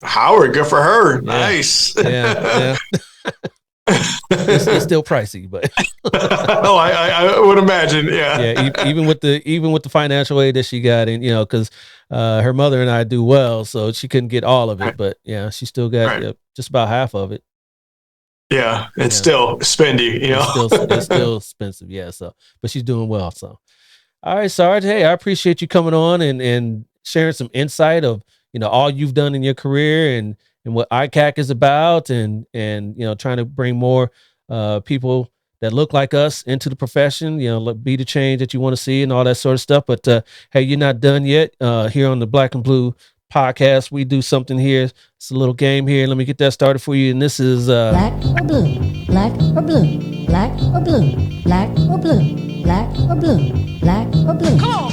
Howard, good for her. Yeah. Nice. Yeah. It's still pricey, but I would imagine, even with the financial aid that she got, and because her mother and I do well, so she couldn't get all of it, but she still got just about half of it. Yeah, it's still spendy, it's still expensive, so but she's doing well. So all right, Sarge, hey, I appreciate you coming on and sharing some insight of all you've done in your career and what ICAC is about, and trying to bring more people that look like us into the profession, be the change that you want to see and all that sort of stuff. But hey, you're not done yet. Here on the Black and Blue podcast, we do something here. It's a little game here. Let me get that started for you. And this is black or blue, black or blue, black or blue, black or blue, black or blue, black or blue. Come on.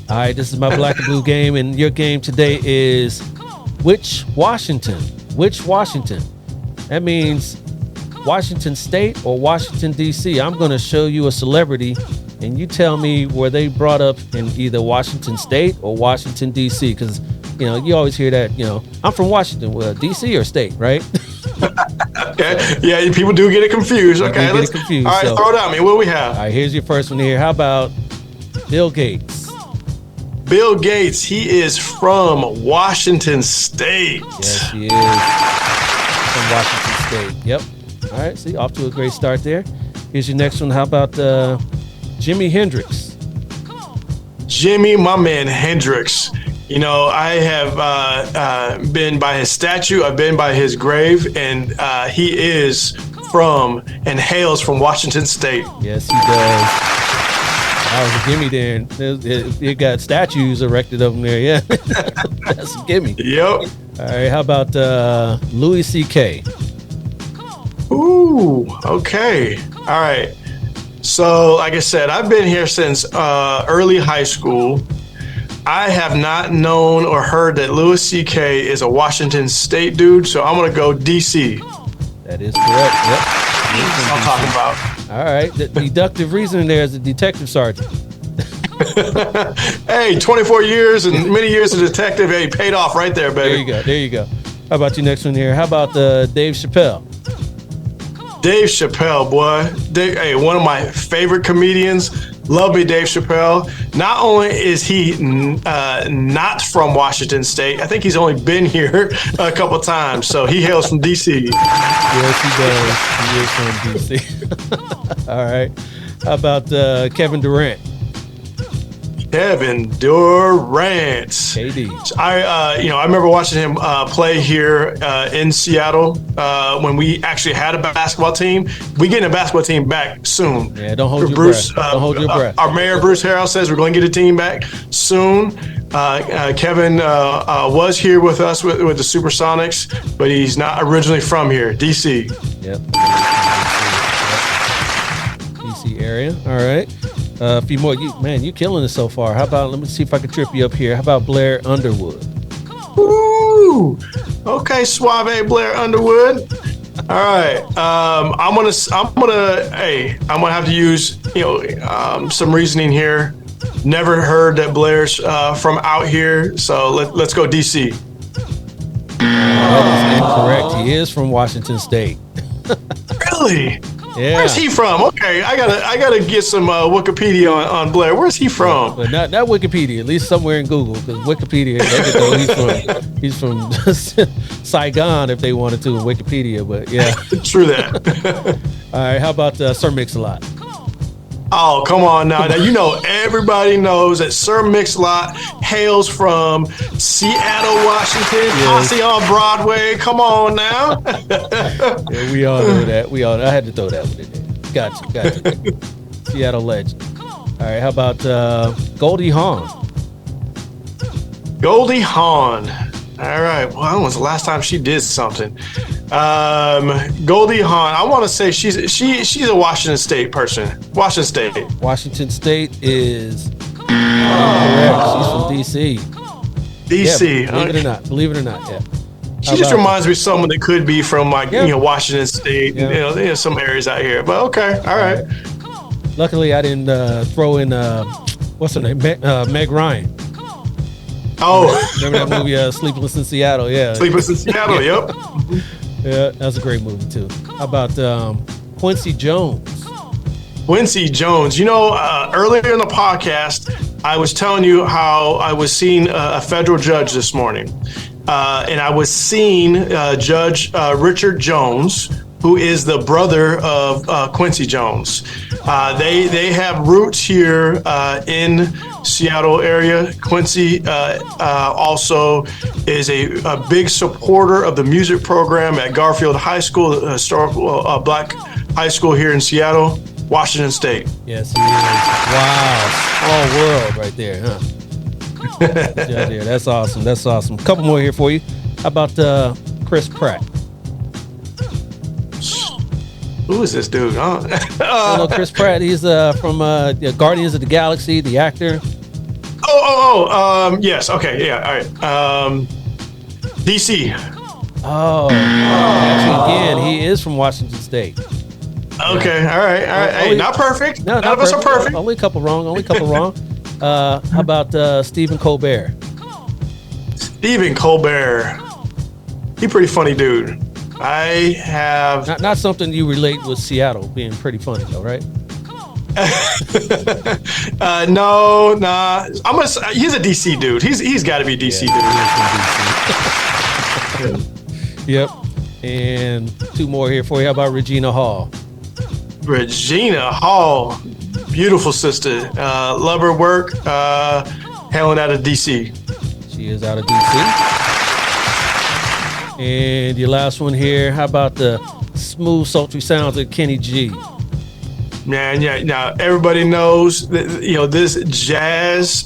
All right, this is my Black and Blue game, and your game today is which Washington? That means Washington State or Washington, D.C. I'm going to show you a celebrity, and you tell me were they brought up in either Washington State or Washington, D.C. Because, you always hear that, I'm from Washington. Well, D.C. or state, right? Okay. Yeah, people do get it confused. Okay, let's get it confused. All right, so, throw it at me. What do we have? All right, here's your first one here. How about Bill Gates? Bill Gates, he is from Washington State. Yes, he is from Washington State. Yep. All right, see, off to a great start there. Here's your next one. How about Jimi Hendrix? Jimi, my man Hendrix. I have been by his statue. I've been by his grave, and he is from and hails from Washington State. Yes, he does. That was a gimme there. You got statues erected of him there. Yeah, that's a gimme. Yep. All right, how about Louis C.K.? Ooh, okay. All right. So, like I said, I've been here since early high school. I have not known or heard that Louis C.K. is a Washington State dude, so I'm going to go D.C. That is correct. Yep. That's what I'm talking about. All right. The deductive reasoning there is a detective sergeant. Hey, 24 years and many years as a detective. Hey, paid off right there, baby. There you go. How about you next one here? How about Dave Chappelle? Dave Chappelle, boy. Hey, one of my favorite comedians. Love me, Dave Chappelle. Not only is he not from Washington State, I think he's only been here a couple times. So he hails from D.C. Yes, he does. He is from D.C. All right. How about Kevin Durant? Kevin Durant. KD. I remember watching him play here in Seattle when we actually had a basketball team. We getting a basketball team back soon. Yeah, don't hold your breath. Don't hold your breath. Our mayor, Bruce Harrell, says we're going to get a team back soon. Kevin was here with us with the Supersonics, but he's not originally from here, D.C. Yep. D.C. area. All right. A few more. You're killing it so far. How about, let me see if I can trip you up here. How about Blair Underwood? Ooh. Okay, suave Blair Underwood. All right. I'm gonna have to use some reasoning here. Never heard that Blair's from out here, so let's go DC. That is incorrect. He is from Washington State. Really? Yeah. Where's he from? Okay, I gotta get some Wikipedia on Blair. Where's he from? But not Wikipedia. At least somewhere in Google, because Wikipedia, they could go, he's from Saigon if they wanted to in Wikipedia. But yeah, True that. All right. How about Sir Mix-a-Lot? Oh, come on now. Now, everybody knows that Sir Mix-a-Lot hails from Seattle, Washington. Yes. Posse on Broadway. Come on now. Yeah, we all know that. I had to throw that one in there. Gotcha. Seattle legend. All right. How about Goldie Hawn? Goldie Hawn. All right. Well, when was the last time she did something? Goldie Hawn. I want to say she's a Washington State person. Washington State. Washington State is correct. She's from D.C. D.C. Yeah, believe it or not. Yeah. She just reminds me of someone that could be from Washington State. Yeah. Some areas out here. But okay. All right. Luckily, I didn't throw in what's her name, Meg Ryan. Oh, remember that movie, Sleepless in Seattle? Yeah. Sleepless in Seattle. Yep. Yeah, that's a great movie too. How about Quincy Jones? Quincy Jones. Earlier in the podcast, I was telling you how I was seeing a federal judge this morning, and I was seeing Judge Richard Jones, who is the brother of Quincy Jones. They have roots here in Seattle area. Quincy also is a big supporter of the music program at Garfield High School, a historical black high school here in Seattle, Washington State. Yes, he is. Wow, small world right there, huh? Yeah, that's awesome. That's awesome. A couple more here for you. How about Chris Pratt? Who is this dude? Chris Pratt. He's from Guardians of the Galaxy, the actor. Yes. Okay. Yeah. All right. DC. Actually, again, he is from Washington State. Okay. All right. Hey, not perfect. No, None of us are perfect. Only a couple wrong. How about Stephen Colbert? Stephen Colbert. He pretty funny dude. I have not something you relate with Seattle being pretty funny though, right? No, nah. He's a DC dude. He's got to be DC dude. Yep. And two more here for you. How about Reginia Hall? Reginia Hall, beautiful sister. Love her work. Hailing out of DC. She is out of DC. And your last one here, how about the smooth, sultry sounds of Kenny G? Man, yeah. Now everybody knows that, this jazz.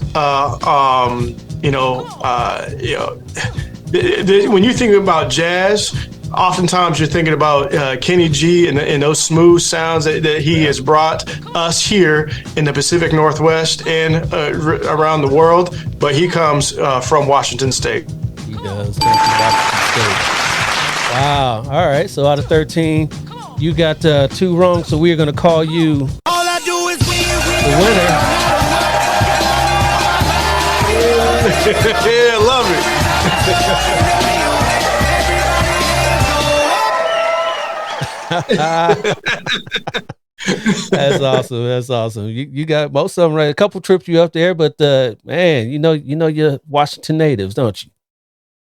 When you think about jazz, oftentimes you're thinking about Kenny G and those smooth sounds that he has brought us here in the Pacific Northwest and around the world. But he comes from Washington State. He does. Thank you, Washington State. Wow. All right. So out of 13, you got 2 wrong. So we're going to call you All I do is win. the winner. Yeah, love it. That's awesome. That's awesome. You got most of them right. A couple tripped you up there, but man, you know you're Washington natives, don't you?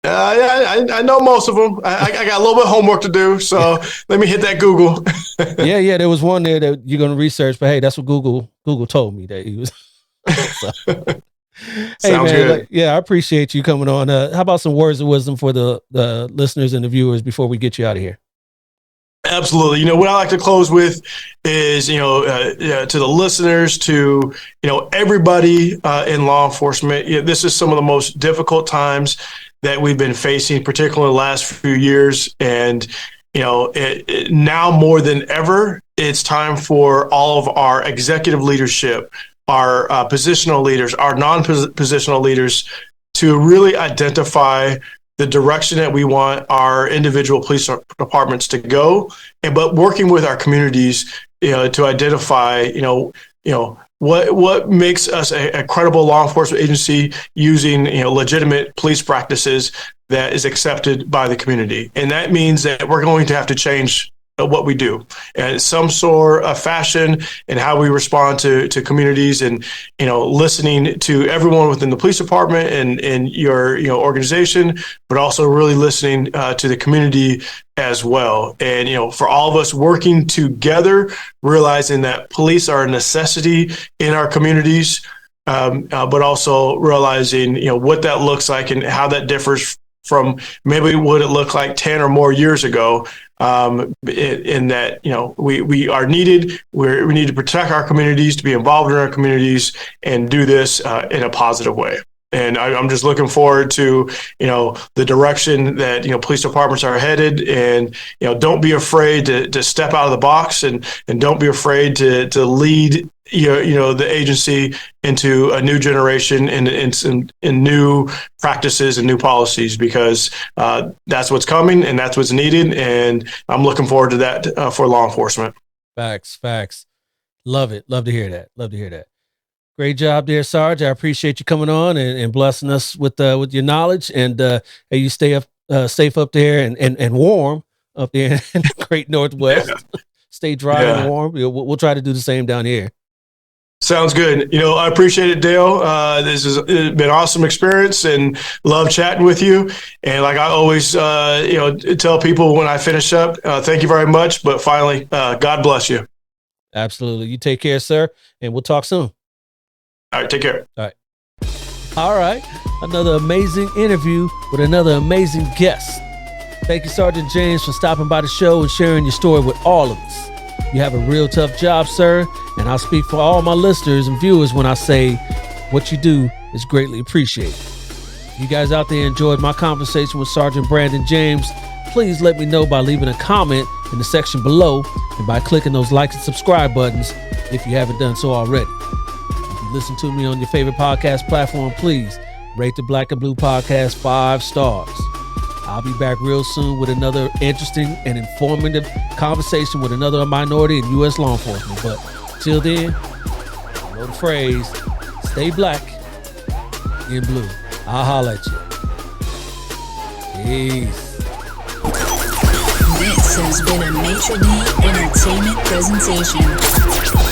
Yeah, I know most of them. I got a little bit of homework to do, so let me hit that Google. Yeah. There was one there that you're going to research, but hey, that's what Google told me that he was. So. Hey Sounds man, good. I appreciate you coming on. How about some words of wisdom for the listeners and the viewers before we get you out of here? Absolutely. What I like to close with is, to the listeners, to, everybody in law enforcement. This is some of the most difficult times that we've been facing, particularly in the last few years. And, now more than ever, it's time for all of our executive leadership, our positional leaders, our non-positional leaders to really identify the direction that we want our individual police departments to go, but working with our communities, to identify, what makes us a credible law enforcement agency using, legitimate police practices that is accepted by the community. And that means that we're going to have to change what we do and some sort of fashion and how we respond to communities, and listening to everyone within the police department and your organization, but also really listening to the community as well. And for all of us working together, realizing that police are a necessity in our communities, but also realizing what that looks like and how that differs from maybe what it looked like 10 or more years ago, in that, we are needed. We need to protect our communities, to be involved in our communities, and do this in a positive way. And I'm just looking forward to, the direction that, police departments are headed. And, don't be afraid to step out of the box, and don't be afraid to lead, the agency into a new generation and new practices and new policies, because that's what's coming and that's what's needed. And I'm looking forward to that for law enforcement. Facts. Love it. Love to hear that. Great job there, Sarge. I appreciate you coming on and blessing us with your knowledge. And hey, you stay up safe up there and warm up there in the great Northwest. Yeah. Stay dry and warm. We'll try to do the same down here. Sounds good. I appreciate it, Dale. This has been an awesome experience, and love chatting with you. And like I always, tell people when I finish up, thank you very much. But finally, God bless you. Absolutely. You take care, sir. And we'll talk soon. All right. Take care. All right. Another amazing interview with another amazing guest. Thank you, Sergeant James, for stopping by the show and sharing your story with all of us. You have a real tough job, sir, and I'll speak for all my listeners and viewers when I say what you do is greatly appreciated. If you guys out there enjoyed my conversation with Sergeant Brandon James, please let me know by leaving a comment in the section below and by clicking those like and subscribe buttons if you haven't done so already. If you listen to me on your favorite podcast platform, please rate the Black and Blue Podcast 5 stars. I'll be back real soon with another interesting and informative conversation with another minority in U.S. law enforcement. But till then, you know the phrase, stay black in blue. I'll holler at you. Peace. This has been a Maitre D' Entertainment presentation.